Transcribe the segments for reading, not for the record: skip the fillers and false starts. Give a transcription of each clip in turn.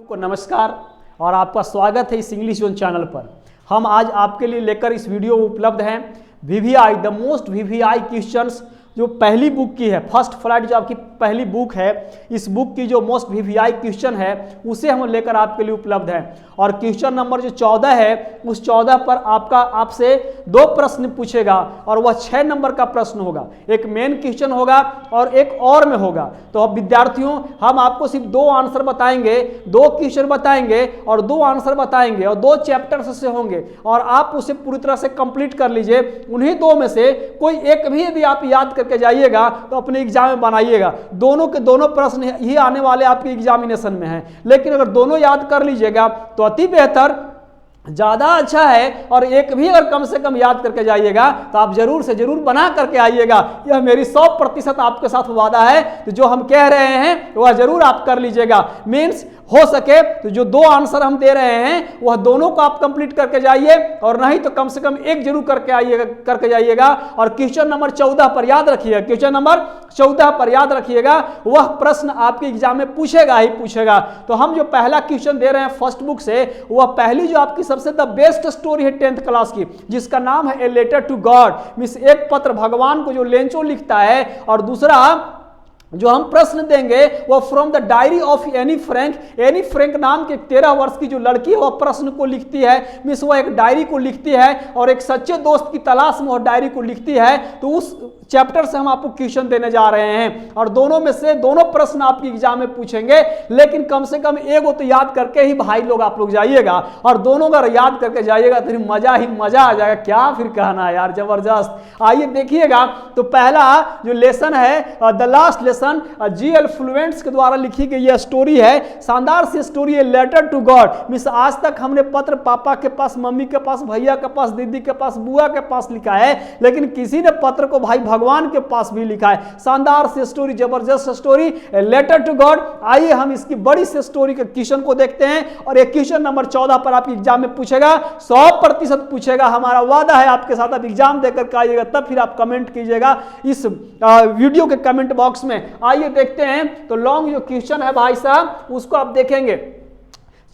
को नमस्कार और आपका स्वागत है इस इंग्लिश जोन चैनल पर। हम आज आपके लिए लेकर इस वीडियो उपलब्ध हैं VVI the most VVI questions, जो पहली बुक की है, फर्स्ट फ्लाइट जो आपकी पहली बुक है, इस बुक की जो मोस्ट वीवीआई क्वेश्चन है उसे हम लेकर आपके लिए उपलब्ध है। और क्वेश्चन नंबर जो 14 है उस 14 पर आपसे 2 प्रश्न पूछेगा और वह 6 नंबर का प्रश्न होगा। एक मेन क्वेश्चन होगा और एक और में होगा। तो अब विद्यार्थियों, हम आपको सिर्फ 2 आंसर बताएंगे, 2 क्वेश्चन बताएंगे और 2 आंसर बताएंगे और 2 चैप्टर्स से होंगे और आप उसे पूरी तरह से कंप्लीट कर लीजिए। उन्हीं 2 में से कोई एक भी यदि आप याद करके जाइएगा तो अपने एग्जाम में बनाइएगा। दोनों के दोनों प्रश्न ही आने वाले आपके एग्जामिनेशन में हैं, लेकिन अगर दोनों याद कर लीजिएगा तो अति बेहतर, ज़्यादा अच्छा है। और एक भी अगर कम से कम याद करके जाइएगा तो आप जरूर से जरूर बना करके आइएगा। यह मेरी 100% आपके साथ वादा है। तो जो हम कह रहे हैं वह जरूर आप कर लीजिएगा। मीन्स हो सके तो जो 2 आंसर हम दे रहे हैं वह दोनों को आप कंप्लीट करके जाइए, और नहीं तो कम से कम एक जरूर करके जाइएगा। और क्वेश्चन नंबर 14 पर याद रखिएगा, क्वेश्चन नंबर 14 पर याद रखिएगा, वह प्रश्न आपके एग्जाम में पूछेगा ही पूछेगा। तो हम जो पहला क्वेश्चन दे रहे हैं फर्स्ट बुक से, वह पहली जो आपकी सबसे द बेस्ट स्टोरी है 10th क्लास की, जिसका नाम है a letter to God. Means एक पत्र भगवान को जो लेंचो लिखता है। और दूसरा जो हम प्रश्न देंगे वो from the diary of Anne Frank. Anne Frank नाम की 13 वर्ष की जो लड़की है वह प्रश्न को लिखती है। मिस वह एक डायरी को लिखती है और एक सच्चे दोस्त की तलाश में वह डायरी को लिखती है। तो उस चैप्टर से हम आपको क्वेश्चन देने जा रहे हैं और दोनों में से दोनों प्रश्न आपके एग्जाम में पूछेंगे, लेकिन कम से कम एक तो याद करके ही भाई लोग आप लोग जाइएगा। और दोनों अगर याद करके जाइएगा तो मजा ही मजा आ जाएगा। क्या फिर कहना है यार, जबरदस्त। आइए देखिएगा। तो पहला जो लेसन है, द लास्ट लेसन, जीएल फ्लुएंट्स के द्वारा लिखी गई यह स्टोरी है। शानदार सी स्टोरी है, लेटर टू गॉड। मिस आज तक हमने पत्र पापा के पास, मम्मी के पास, भैया के पास, दीदी के पास, बुआ के पास लिखा है, लेकिन किसी ने पत्र को भाई भगवान के पास भी लिखा है। शानदार सी स्टोरी, जबरदस्त स्टोरी, लेटर टू गॉड। आइए हम इसकी बड़ी सी स्टोरी के क्वेश्चन को देखते हैं। और एक क्वेश्चन नंबर 14 पर आपके एग्जाम में पूछेगा, 100% पूछेगा। हमारा वादा है आपके साथ। आप एग्जाम देकर आइएगा तब फिर आप कमेंट कीजिएगा इस वीडियो के कमेंट बॉक्स में। आइए देखते हैं। तो लॉन्ग जो क्वेश्चन है भाई साहब उसको आप देखेंगे।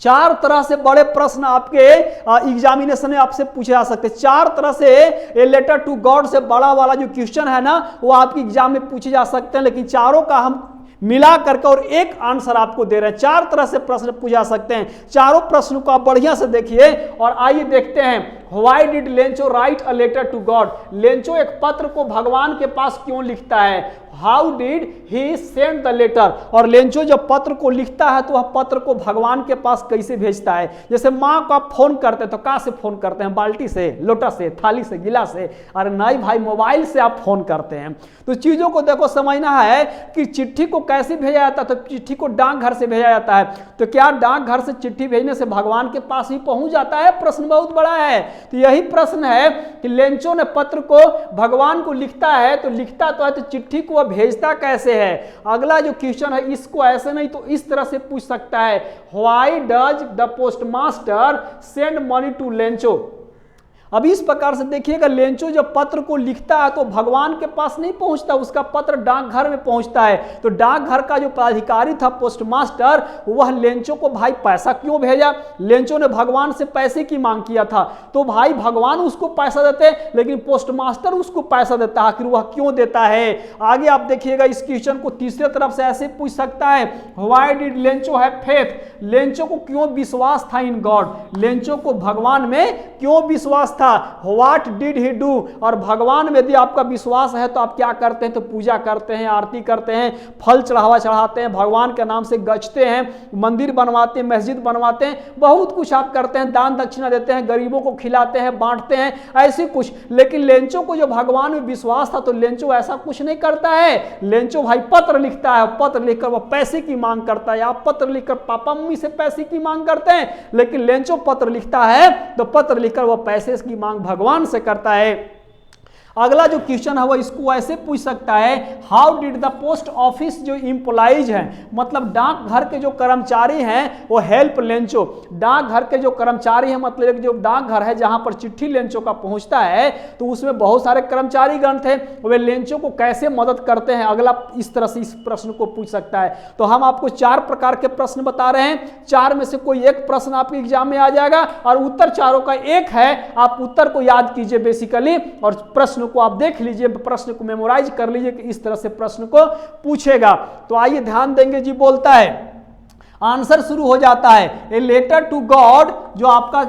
4 तरह से बड़े प्रश्न आपके एग्जामिनेशन में आपसे पूछे जा सकते हैं। 4 तरह से ए लेटर टू गॉड से बड़ा वाला जो क्वेश्चन है ना, वो आपके एग्जाम में पूछे जा सकते हैं, लेकिन चारों का हम मिला करके और एक आंसर आपको दे रहे हैं। 4 तरह से प्रश्न पूछे जा सकते हैं। चारों प्रश्नों को आप बढ़िया से देखिए और आइए देखते हैं। Why did Lencho write a letter to God? Lencho एक पत्र को भगवान के पास क्यों लिखता है? How did he send the letter? और लेंचो जब पत्र को लिखता है तो वह पत्र को भगवान के पास कैसे भेजता है? जैसे माँ को आप फोन करते हैं तो कहाँ से फोन करते हैं? बाल्टी से, लोटा से, थाली से, गिलास से? अरे नहीं भाई, मोबाइल से आप फोन करते हैं। तो चीजों को देखो, समझना है कि चिट्ठी को कैसे भेजा जाता है। तो चिट्ठी को डाकघर से भेजा जाता है। तो क्या डाकघर से चिट्ठी भेजने से भगवान के पास ही पहुंच जाता है? प्रश्न बहुत बड़ा है। तो यही प्रश्न है कि लेंचो ने पत्र को भगवान को लिखता है, तो लिखता तो है, तो चिट्ठी को वह भेजता कैसे है? अगला जो क्वेश्चन है इसको ऐसे नहीं तो इस तरह से पूछ सकता है, why does the postmaster send money to Lencho? अब इस प्रकार से देखिएगा, लेंचो जब पत्र को लिखता है तो भगवान के पास नहीं पहुंचता, उसका पत्र डाकघर में पहुंचता है। तो डाकघर का जो पदाधिकारी था पोस्टमास्टर, वह लेंचो को भाई पैसा क्यों भेजा? लेंचो ने भगवान से पैसे की मांग किया था, तो भाई भगवान उसको पैसा देते, लेकिन पोस्टमास्टर उसको पैसा देता है। आखिर वह क्यों देता है? आगे आप देखिएगा इस क्वेश्चन को तीसरे तरफ से ऐसे पूछ सकता है, why did Lencho have faith? Lencho को क्यों विश्वास था इन गॉड? लेंचो को भगवान में क्यों विश्वास था? What did he do? और भगवान में यदि आपका विश्वास है तो आप क्या करते हैं? तो पूजा करते हैं, आरती करते हैं, फल चढ़ावा चढ़ाते हैं, भगवान के नाम से गजते हैं, मंदिर बनवाते हैं, मस्जिद बनवाते हैं, बहुत कुछ आप करते हैं, दान दक्षिणा देते हैं, गरीबों को खिलाते हैं, बांटते हैं, ऐसे कुछ। लेकिन लेंचो को जो भगवान में विश्वास था तो लेंचो ऐसा कुछ नहीं करता है। लेंचो भाई पत्र लिखता है, पत्र लिखकर वह पैसे की मांग करता है। आप पत्र लिखकर पापा मम्मी से पैसे की मांग करते हैं, लेकिन लेंचो पत्र लिखता है तो पत्र लिखकर वह पैसे की मांग भगवान से करता है। अगला जो क्वेश्चन है वो इसको ऐसे पूछ सकता है, how did the post office जो इम्प्लॉइज हैं, मतलब डाकघर के जो कर्मचारी हैं वो हेल्प लेंचो। डाकघर के जो कर्मचारी हैं, मतलब एक जो डाकघर है जहां पर चिट्ठी लेंचो का पहुंचता है, तो उसमें बहुत सारे कर्मचारी गण थे, वे लेंचो को कैसे मदद करते हैं। अगला इस तरह से इस प्रश्न को पूछ सकता है। तो हम आपको 4 प्रकार के प्रश्न बता रहे हैं, 4 में से कोई एक प्रश्न आपके एग्जाम में आ जाएगा और उत्तर चारों का एक है। आप उत्तर को याद कीजिए बेसिकली और प्रश्न को आप देख लीजिए, प्रश्न को मेमोराइज कर लीजिए कि इस तरह से प्रश्न को पूछेगा। तो आइए ध्यान देंगे जी, बोलता है आंसर शुरू हो जाता है ए लेटर टू गॉड, जो आपका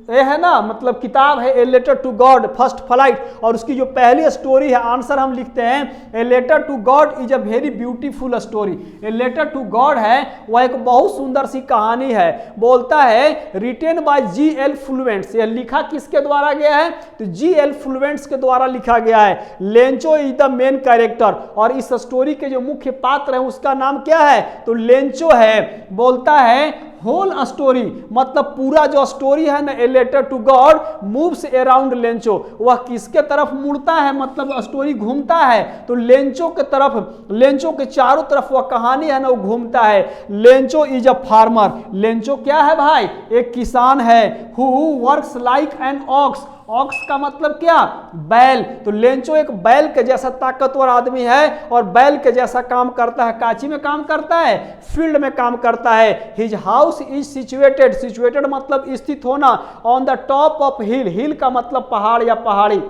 ये है ना, मतलब किताब है a letter to God first flight, और उसकी जो पहली स्टोरी है आंसर हम लिखते हैं a letter to God is a very beautiful story. A letter to God है वह एक बहुत सुंदर सी कहानी है। बोलता है रिटेन बाय G.L. फ्लुएंट्स, यह लिखा किसके द्वारा गया है, तो G.L. फ्लुएंट्स के द्वारा लिखा गया है। Lencho is the main character, और इस स्टोरी के जो मुख्य पात्र है उसका नाम क्या है, तो लेंचो है। बोलता है होल स्टोरी, मतलब पूरा जो स्टोरी है ना a letter to God moves around Lencho, वह किसके तरफ मुड़ता है, मतलब स्टोरी घूमता है तो लेंचो के तरफ, लेंचो के चारों तरफ वह कहानी है ना वो घूमता है। Lencho is a farmer, Lencho क्या है भाई, एक किसान है। Who works like an ox, ox का मतलब क्या, बैल, तो लेंचो एक बैल के जैसा ताकतवर आदमी है और बैल के जैसा काम करता है। काची में काम करता है, फील्ड में काम करता है। His house is situated, situated मतलब स्थित होना, ऑन द टॉप ऑफ हिल, हिल का मतलब पहाड़ या पहाड़ी।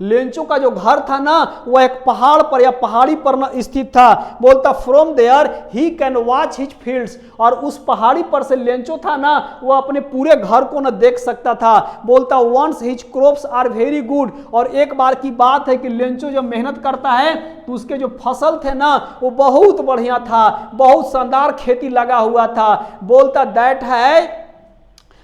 लेंचो का जो घर था ना वह एक पहाड़ पर या पहाड़ी पर न स्थित था। बोलता from there he can watch his fields, और उस पहाड़ी पर से लेंचो था ना वह अपने पूरे घर को न देख सकता था। बोलता once his crops are very good, और एक बार की बात है कि लेंचो जब मेहनत करता है तो उसके जो फसल थे ना वो बहुत बढ़िया था, बहुत शानदार खेती लगा हुआ था। बोलता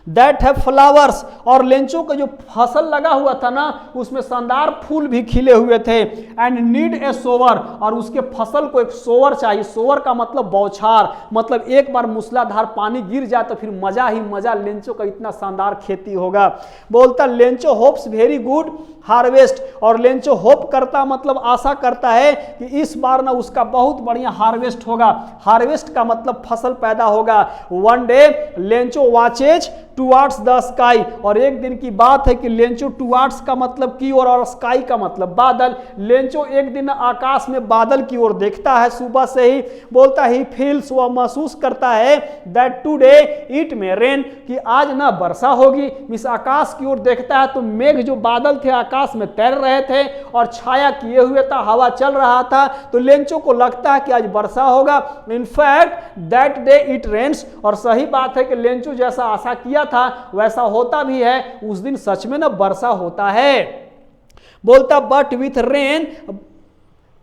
दैट है फ्लावर्स, और लेंचो का जो फसल लगा हुआ था ना उसमें शानदार फूल भी खिले हुए थे। एंड नीड ए सोवर, और उसके फसल को एक सोवर चाहिए। सोवर का मतलब बौछार, मतलब एक बार मूसलाधार पानी गिर जाए तो फिर मजा ही मजा, लेंचो का इतना शानदार खेती होगा। बोलता Lencho hopes very good harvest, और लेंचो होप करता मतलब आशा करता है कि इस बार ना उसका बहुत बढ़िया हार्वेस्ट होगा। हार्वेस्ट का मतलब फसल पैदा होगा। One day Lencho watches towards the sky, और एक दिन की बात है कि लेंचो टुवार्ड्स का मतलब की ओर और स्काई का मतलब बादल। लेंचो एक दिन आकाश में बादल की ओर देखता है सुबह से ही। बोलता ही फील्स, वह महसूस करता है दैट टुडे इट में रेन, कि आज ना वर्षा होगी। मिस आकाश की ओर देखता है तो मेघ जो बादल थे आकाश में तैर रहे थे और छाया किए हुए था, हवा चल रहा था, तो लेंचो को लगता है कि आज वर्षा होगा। In fact that day it rains, और सही बात है कि लेंचो जैसा आशा किया था वैसा होता भी है, उस दिन सच में ना वर्षा होता है। बोलता but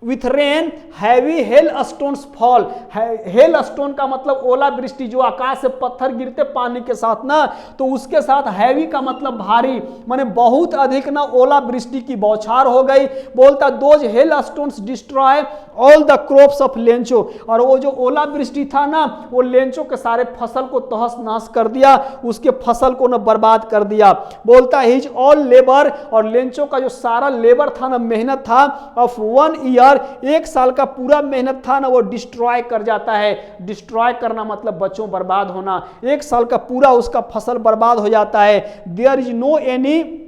with rain heavy hail stones fall, hello stone का मतलब ओला वृष्टि, जो आकाश से पत्थर गिरते पानी के साथ ना, तो उसके साथ हैवी का मतलब भारी, माने बहुत अधिक ना ओला वृष्टि की बौछार हो गई। बोलता those hail stones destroy all the crops of Lencho, और वो जो ओला वृष्टि था ना वो लेंचो के सारे फसल को तहस नहस कर दिया, उसके फसल को ना बर्बाद कर दिया। बोलता हिज ऑल लेबर, और लेंचो का जो सारा लेबर था ना, मेहनत था, ऑफ 1 ईयर, एक साल का पूरा मेहनत था ना, वो डिस्ट्रॉय कर जाता है। डिस्ट्रॉय करना मतलब बच्चों बर्बाद होना, एक साल का पूरा उसका फसल बर्बाद हो जाता है। There is no any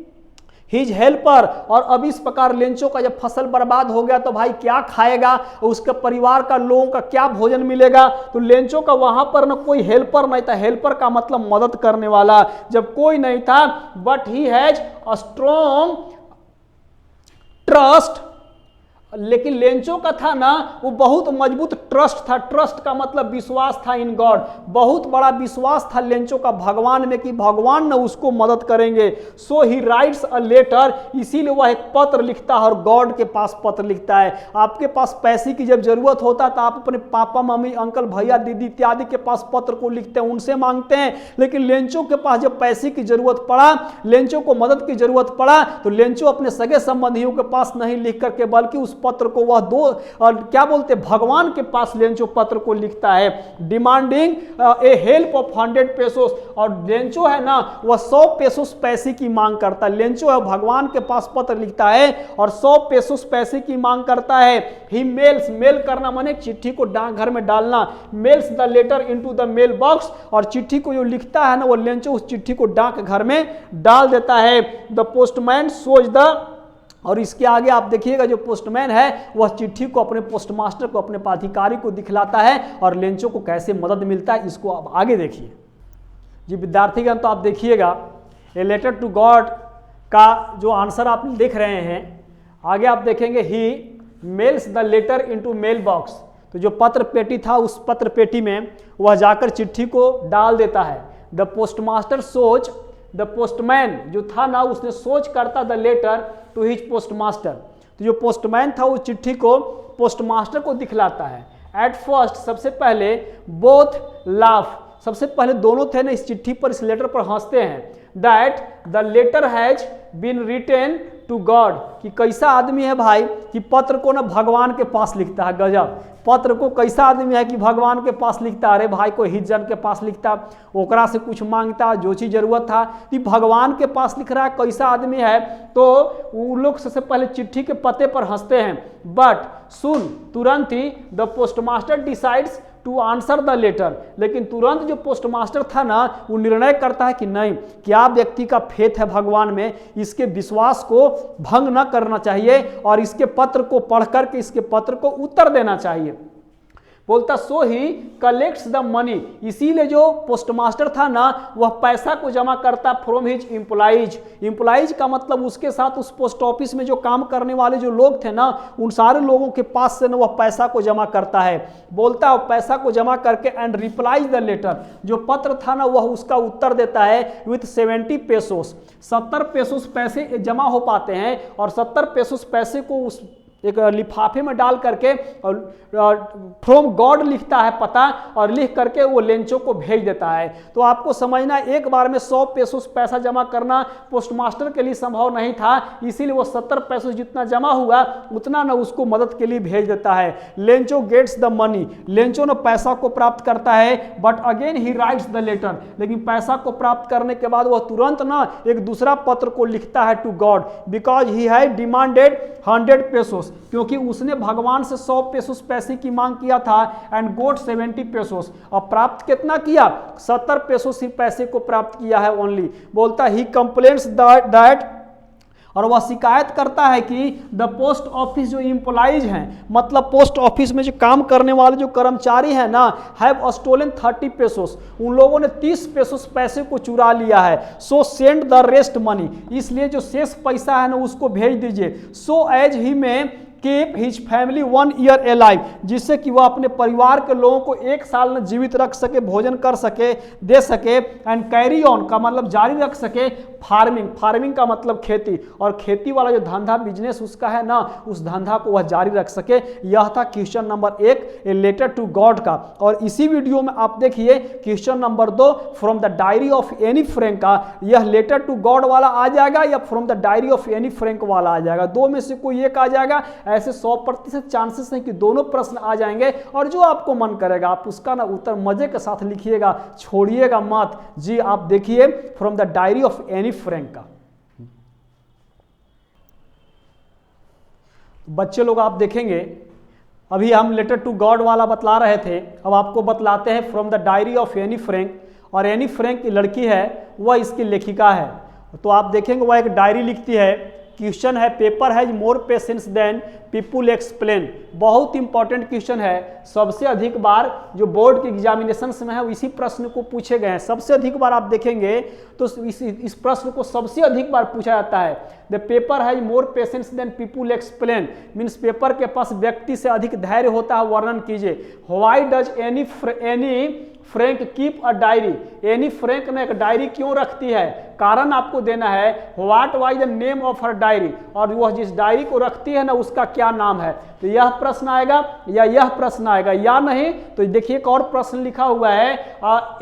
his helper, और अब इस प्रकार लेंचो का जब फसल बर्बाद हो गया तो भाई क्या खाएगा, उसके परिवार का लोगों का क्या भोजन मिलेगा। तो लेंचो का वहां पर ना कोई हेल्पर नहीं था, हेल्पर का मतलब मदद करने वाला, जब कोई नहीं था। But he has a strong trust, लेकिन लेंचो का था ना वो बहुत मजबूत ट्रस्ट था। ट्रस्ट का मतलब विश्वास था इन गॉड, बहुत बड़ा विश्वास था लेंचो का भगवान में कि भगवान ने उसको मदद करेंगे। सो ही राइट्स अ लेटर, इसीलिए वह एक पत्र लिखता है और गॉड के पास पत्र लिखता है। आपके पास पैसे की जब जरूरत होता तो आप अपने पापा मम्मी अंकल भैया दीदी इत्यादि के पास पत्र को लिखते हैं, उनसे मांगते हैं। लेकिन लेंचो के पास जब पैसे की जरूरत पड़ा, लेंचो को मदद की जरूरत पड़ा, तो लेंचो अपने सगे संबंधियों के पास नहीं लिख करके बल्कि उस पत्र को वह क्या बोलते भगवान के पास लेंचो पत्र को लिखता है, demanding A help of 100 pesos. और लेंचो है ना वह 100 पेसोस पैसे की मांग करता है। लेंचो है भगवान के पास पत्र लिखता है और 100 पेसोस पैसे की मांग करता है। ही मेल्स, मेल करना माने चिट्ठी को डाकघर में डालना, mails the letter into the mail box, और चिट्ठी को जो लिखता है ना वो लेंचो उस चिट्ठी को डाकघर में डाल देता है। द पोस्टमैन सोच द, और इसके आगे आप देखिएगा जो पोस्टमैन है वह चिट्ठी को अपने पोस्टमास्टर को, अपने प्राधिकारी को दिखलाता है और लेंचो को कैसे मदद मिलता है इसको आप आगे देखिए। जी विद्यार्थीगण तो आप देखिएगा ए लेटर टू गॉड का जो आंसर आप देख रहे हैं, आगे आप देखेंगे ही mails the letter into mailbox, तो जो पत्र पेटी था उस पत्र पेटी में वह जाकर चिट्ठी को डाल देता है। द पोस्टमास्टर सोच, द पोस्टमैन जो था ना उसने सोच करता the letter to his postmaster, तो जो पोस्टमैन था उस चिट्ठी को पोस्टमास्टर को दिखलाता है। एट फर्स्ट सबसे पहले बोथ लाफ, सबसे पहले दोनों थे ना इस चिट्ठी पर, इस लेटर पर हंसते हैं। That the letter has been written to God, कि कैसा आदमी है भाई कि पत्र को ना भगवान के पास लिखता है। गजब, पत्र को कैसा आदमी है कि भगवान के पास लिखता। अरे भाई कोई हिजन के पास लिखता, ओकरा से कुछ मांगता, जो चीज जरूरत था कि भगवान के पास लिख रहा है, कैसा आदमी है। तो वो लोग सबसे पहले चिट्ठी के पते पर हंसते हैं। बट सुन, तुरंत ही the postmaster decides to answer the letter, लेकिन तुरंत जो पोस्टमास्टर था ना वो निर्णय करता है कि नहीं, क्या व्यक्ति का फेथ है भगवान में, इसके विश्वास को भंग न करना चाहिए और इसके पत्र को पढ़ करके इसके पत्र को उत्तर देना चाहिए। बोलता सो ही कलेक्ट्स द मनी, इसीलिए जो पोस्टमास्टर था ना वह पैसा को जमा करता फ्रॉम हिज एम्प्लॉइज। एम्प्लॉइज का मतलब उसके साथ उस पोस्ट ऑफिस में जो काम करने वाले जो लोग थे ना उन सारे लोगों के पास से ना वह पैसा को जमा करता है। बोलता है पैसा को जमा करके एंड रिप्लाइज द लेटर, जो पत्र था ना वह उसका उत्तर देता है विथ 70 पेसोस, 70 पेसोस पैसे जमा हो पाते हैं और 70 पेसोस पैसे को उस एक लिफाफे में डाल करके फ्रॉम गॉड लिखता है पता, और लिख करके वो लेंचो को भेज देता है। तो आपको समझना एक बार में 100 पेसोस पैसा जमा करना पोस्टमास्टर के लिए संभव नहीं था, इसीलिए वो 70 पेसोस जितना जमा हुआ उतना ना उसको मदद के लिए भेज देता है। Lencho gets the money, Lencho ने पैसा को प्राप्त करता है। But again he writes the letter, लेकिन पैसा को प्राप्त करने के बाद वह तुरंत ना एक दूसरा पत्र को लिखता है to God, because he had demanded 100 pesos, क्योंकि उसने भगवान से 100 पेसोस पैसे की मांग किया था। एंड गोट 70 पेसोस, और प्राप्त कितना किया, 70 पेसोस ही पैसे को प्राप्त किया है ओनली। बोलता ही कंप्लेंट्स दैट, और वह शिकायत करता है कि द पोस्ट ऑफिस जो एम्प्लॉइज हैं, मतलब पोस्ट ऑफिस में जो काम करने वाले जो कर्मचारी हैं ना, हैव स्टोलन 30 पेसोस, उन लोगों ने 30 पेसोस पैसे को चुरा लिया है। सो सेंड द रेस्ट मनी, इसलिए जो शेष पैसा है ना उसको भेज दीजिए। सो एज ही में keep his family 1 year alive, जिससे कि वह अपने परिवार के लोगों को 1 साल में जीवित रख सके, भोजन कर सके, दे सके। एंड कैरी ऑन का मतलब जारी रख सके फार्मिंग, फार्मिंग का मतलब खेती, और खेती वाला जो धंधा बिजनेस उसका है ना उस धंधा को वह जारी रख सके। यह था question number 1 a letter to God का। और इसी वीडियो में आप देखिए question number 2 from the diary of Anne Frank का, यह लेटर टू गॉड वाला आ जाएगा या from the diary of Anne Frank वाला आ जाएगा, दो में से कोई एक आ जाएगा। ऐसे 100% चांसेस हैं कि दोनों प्रश्न आ जाएंगे, और जो आपको मन करेगा आप उसका ना उत्तर मजे के साथ लिखिएगा, छोड़िएगा मत। जी आप देखिए from the diary of Anne Frank का। बच्चे लोग आप देखेंगे अभी हम लेटर टू गॉड वाला बतला रहे थे, अब आपको बतलाते हैं from the diary of Anne Frank. और एनी फ्रैंक की लड़की है, वह इसकी लेखिका है। तो आप देखेंगे वह एक डायरी लिखती है। क्वेश्चन है paper has more patience than people explain, बहुत इंपॉर्टेंट क्वेश्चन है। सबसे अधिक बार जो बोर्ड के एग्जामिनेशन में है इसी प्रश्न को पूछे गए हैं। सबसे अधिक बार आप देखेंगे तो इस प्रश्न को सबसे अधिक बार पूछा जाता है। The paper has more patience than people explain, means paper के पास व्यक्ति से अधिक धैर्य होता है, वर्णन कीजिए। Why does Anne Frank keep a diary, Anne Frank ने एक डायरी क्यों रखती है, कारण आपको देना है। What was the name of her diary, और वह जिस डायरी को रखती है ना उसका क्या नाम है। तो यह प्रश्न आएगा या यह प्रश्न आएगा, या नहीं तो देखिए एक और प्रश्न लिखा हुआ है।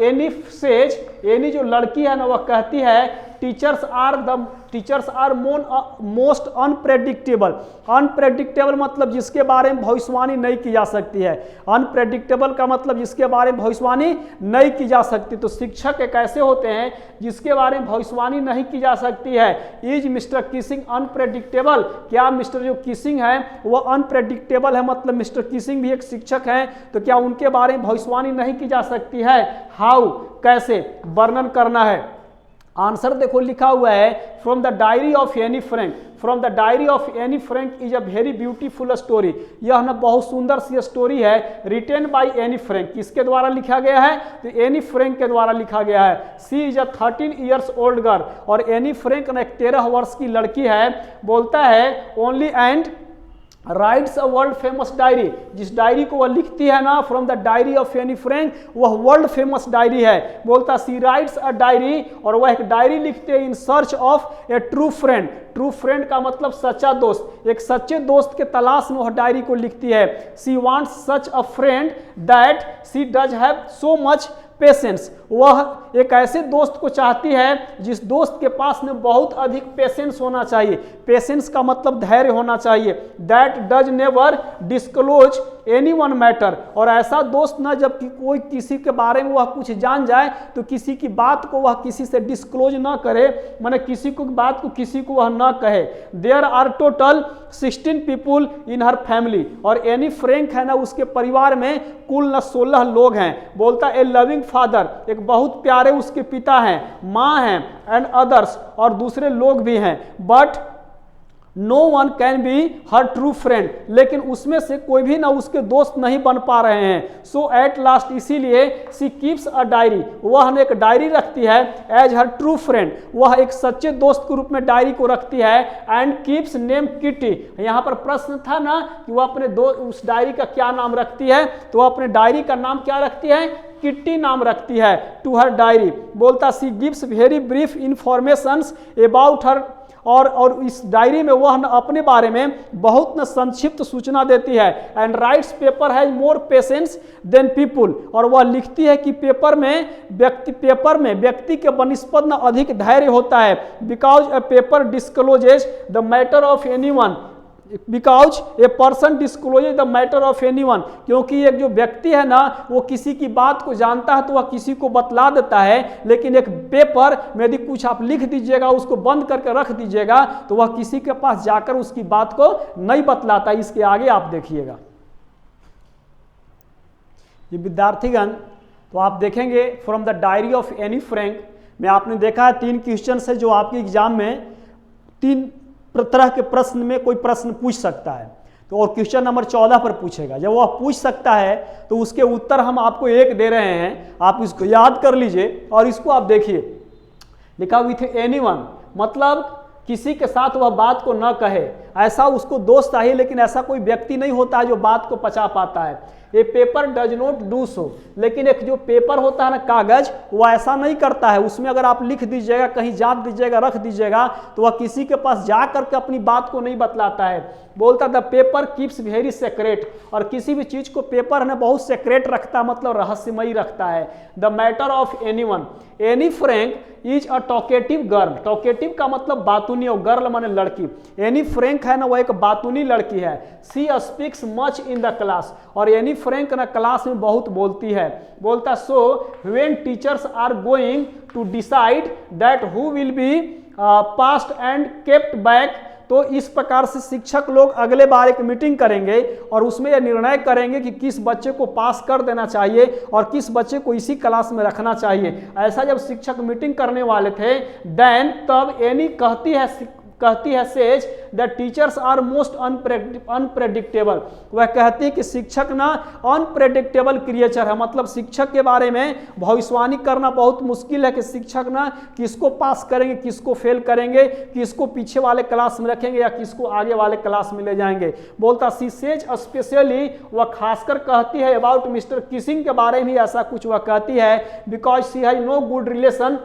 एनी सेज, एनी जो लड़की है ना वह कहती है teachers are most unpredictable. Unpredictable मतलब जिसके बारे में भविष्यवाणी नहीं की जा सकती है। अनप्रेडिक्टेबल का मतलब जिसके बारे में भविष्यवाणी नहीं की जा सकती। तो शिक्षक एक ऐसे होते हैं जिसके बारे में भविष्यवाणी नहीं की जा सकती है। Is mister Keesing unpredictable? क्या मिस्टर जो किसिंग है वो अनप्रेडिक्टेबल है? मतलब मिस्टर किसिंग भी एक शिक्षक हैं, तो क्या उनके बारे में भविष्यवाणी नहीं की जा सकती है? हाउ, कैसे वर्णन करना है। आंसर देखो लिखा हुआ है, from the diary of Anne Frank. From the diary of Anne Frank is a very beautiful story. यह ना बहुत सुंदर सी स्टोरी है, रिटेन बाय एनी फ्रैंक। किसके द्वारा लिखा गया है? तो एनी फ्रैंक के द्वारा लिखा गया है। She is a 13 years old girl. और एनी फ्रैंक ना एक 13 वर्ष की लड़की है। बोलता है only and writes a world famous diary. जिस डायरी को वह लिखती है ना, from the diary of Anne Frank, वह वर्ल्ड फेमस डायरी है। बोलता सी राइट्स अ डायरी, और वह एक डायरी लिखते हैं in search of A true friend. True friend का मतलब सच्चा दोस्त। एक सच्चे दोस्त के तलाश में वह डायरी को लिखती है। She wants such a friend that she does have so much patience. वह एक ऐसे दोस्त को चाहती है जिस दोस्त के पास में बहुत अधिक पेशेंस होना चाहिए। पेशेंस का मतलब धैर्य होना चाहिए। That does never disclose any one matter. और ऐसा दोस्त ना जब कोई किसी के बारे में वह कुछ जान जाए तो किसी की बात को वह किसी से डिस्क्लोज ना करे, माने किसी को बात को किसी को वह ना कहे। There are total 16 people in her family. और एनी फ्रैंक है ना, उसके परिवार में कुल ना 16 लोग हैं। बोलता ए लविंग फादर, एक बहुत प्यारे उसके पिता हैं, माँ हैं, एंड अदर्स, और दूसरे लोग भी हैं। But no one can be her true friend, लेकिन उसमें से कोई भी ना उसके दोस्त नहीं बन पा रहे हैं। सो एट लास्ट, इसीलिए सी कीप्स अ डायरी, वह एक डायरी रखती है एज हर ट्रू फ्रेंड, वह एक सच्चे दोस्त के रूप में डायरी को रखती है। And keeps name kitty. यहाँ पर प्रश्न था ना कि वह अपने उस डायरी का क्या नाम रखती है, तो वह अपने डायरी का नाम क्या रखती है? किट्टी नाम रखती है टू हर डायरी। बोलता she gives very brief informations about her, और इस डायरी में वह अपने बारे में बहुत न संक्षिप्त सूचना देती है। And writes paper has more patience than people, और वह लिखती है कि पेपर में व्यक्ति के बनिस्पत न अधिक धैर्य होता है। Because A paper discloses the matter of anyone, because a person discloses the matter of anyone, क्योंकि एक जो व्यक्ति है ना वो किसी की बात को जानता है तो वह किसी को बतला देता है, लेकिन एक पेपर में यदि कुछ आप लिख दीजिएगा, उसको बंद करके रख दीजिएगा, तो वह किसी के पास जाकर उसकी बात को नहीं बतलाता। इसके आगे आप देखिएगा ये विद्यार्थीगण, तो आप देखेंगे from the diary of Anne Frank में आपने देखा है 3 क्वेश्चन है जो आपके एग्जाम में 3 तरह के प्रश्न में कोई प्रश्न पूछ सकता है। तो और क्वेश्चन नंबर 14 पर पूछेगा। जब वह पूछ सकता है तो उसके उत्तर हम आपको 1 दे रहे हैं, आप इसको याद कर लीजिए और इसको आप देखिए। लिखा विथ एनीवन, मतलब किसी के साथ वह बात को न कहे। ऐसा उसको दोस्त चाहिए, लेकिन ऐसा कोई व्यक्ति नहीं होता है जो बात को पचा पाता है। A paper does not do so, लेकिन एक जो पेपर होता है ना कागज, वह ऐसा नहीं करता है। उसमें अगर आप लिख दीजिएगा, कहीं जात दीजिएगा, रख दीजिएगा, तो वह किसी के पास जा करके अपनी बात को नहीं बतलाता है। बोलता the paper keeps very secret, और किसी भी चीज को पेपर है ना बहुत सेक्रेट रखता है, मतलब रहस्यमयी रखता है। The matter of anyone, Anne Frank is a talkative girl. Talkative का मतलब बातूनी, और गर्ल माने लड़की। एनी फ्रैंक है ना वह एक बातूनी लड़की है। She speaks much in the class, और एनी फ्रैंक ना क्लास में बहुत बोलती है। बोलता so when teachers are going to decide that who will be passed and kept back, तो इस प्रकार से शिक्षक लोग अगले बार एक मीटिंग करेंगे और उसमें यह निर्णय करेंगे कि किस बच्चे को पास कर देना चाहिए और किस बच्चे को इसी क्लास में रखना चाहिए। ऐसा जब शिक्षक मीटिंग करने वाले थे, देन तब एनी कहती है says that teachers are most unpredictable. वह कहती है कि शिक्षक ना अनप्रेडिक्टेबल क्रिएचर है, मतलब शिक्षक के बारे में भविष्यवाणी करना बहुत मुश्किल है कि शिक्षक ना किसको पास करेंगे, किसको फेल करेंगे, किसको पीछे वाले क्लास में रखेंगे या किसको आगे वाले क्लास में ले जाएंगे। बोलता सी सेज स्पेशली, वह खासकर कहती है अबाउट मिस्टर किसिंग के बारे में ऐसा कुछ वह कहती है, because she has no good relation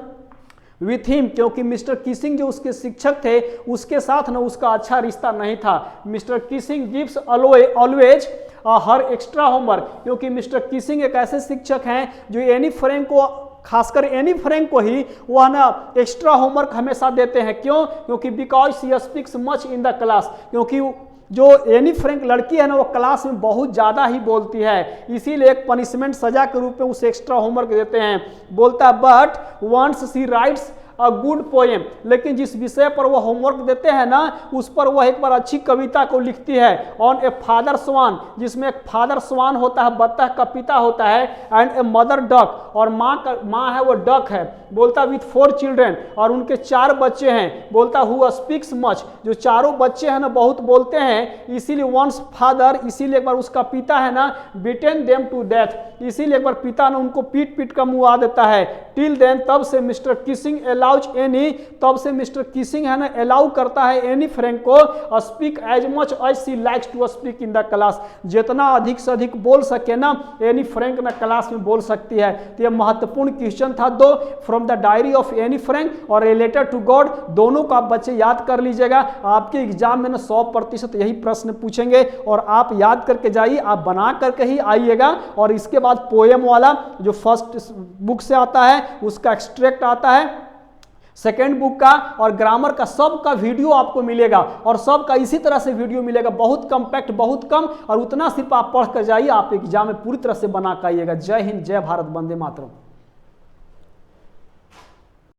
with him, क्योंकि मिस्टर किसिंग जो उसके शिक्षक थे उसके साथ ना उसका अच्छा रिश्ता नहीं था। मिस्टर किसिंग गिव्स ऑलवेज हर एक्स्ट्रा होमवर्क, क्योंकि मिस्टर किसिंग एक ऐसे शिक्षक हैं जो एनी फ्रैंक को खासकर एनी फ्रैंक को ही वह ना एक्स्ट्रा होमवर्क हमेशा देते हैं। क्यों? क्योंकि because she speaks much in the class, क्योंकि जो एनी फ्रैंक लड़की है ना वो क्लास में बहुत ज़्यादा ही बोलती है, इसीलिए एक पनिशमेंट सजा के रूप में उसे एक्स्ट्रा होमवर्क देते हैं। बोलता है but once she writes a good poem, लेकिन जिस विषय पर वह होमवर्क देते हैं ना उस पर वह एक बार अच्छी कविता को लिखती है। ऑन ए फादर स्वान, जिसमें एक फादर स्वान होता है, बत्तख का पिता होता है, एंड ए मदर डक, और माँ है वो डक है। बोलता विथ 4 चिल्ड्रेन, और उनके 4 बच्चे हैं। बोलता हु स्पीक्स मच, जो चारों बच्चे हैं ना बहुत बोलते हैं, इसीलिए वंस फादर, इसीलिए एक बार उसका पिता है ना बीटेन देम टू डेथ, इसीलिए एक बार पिता ने उनको पीट पीट कर मुआ देता है। टिल देन, तब से मिस्टर किसिंग अलाउज एनी, तब से मिस्टर किसिंग है ना अलाउ करता है एनी फ्रैंक को speak as much as she likes to speak in the class, जितना अधिक से अधिक बोल सके ना एनी फ्रैंक ना क्लास में बोल सकती है। तो यह महत्वपूर्ण क्वेश्चन था दो from the diary of Anne Frank और ए लेटर टू गॉड, दोनों को आप बच्चे याद कर लीजिएगा। आपके एग्जाम में ना 100% यही प्रश्न पूछेंगे और आप याद करके जाइए, आप बना करके ही आइएगा। और इसके बाद पोएम वाला जो फर्स्ट बुक से आता है उसका एक्सट्रैक्ट आता है, सेकेंड बुक का और ग्रामर का, सब का वीडियो आपको मिलेगा और सब का इसी तरह से वीडियो मिलेगा, बहुत कम्पैक्ट, बहुत कम, और उतना सिर्फ आप पढ़ कर जाइए, आप एग्जाम में पूरी तरह से बना कर आइएगा। जय हिंद, जय भारत, वंदे मातरम।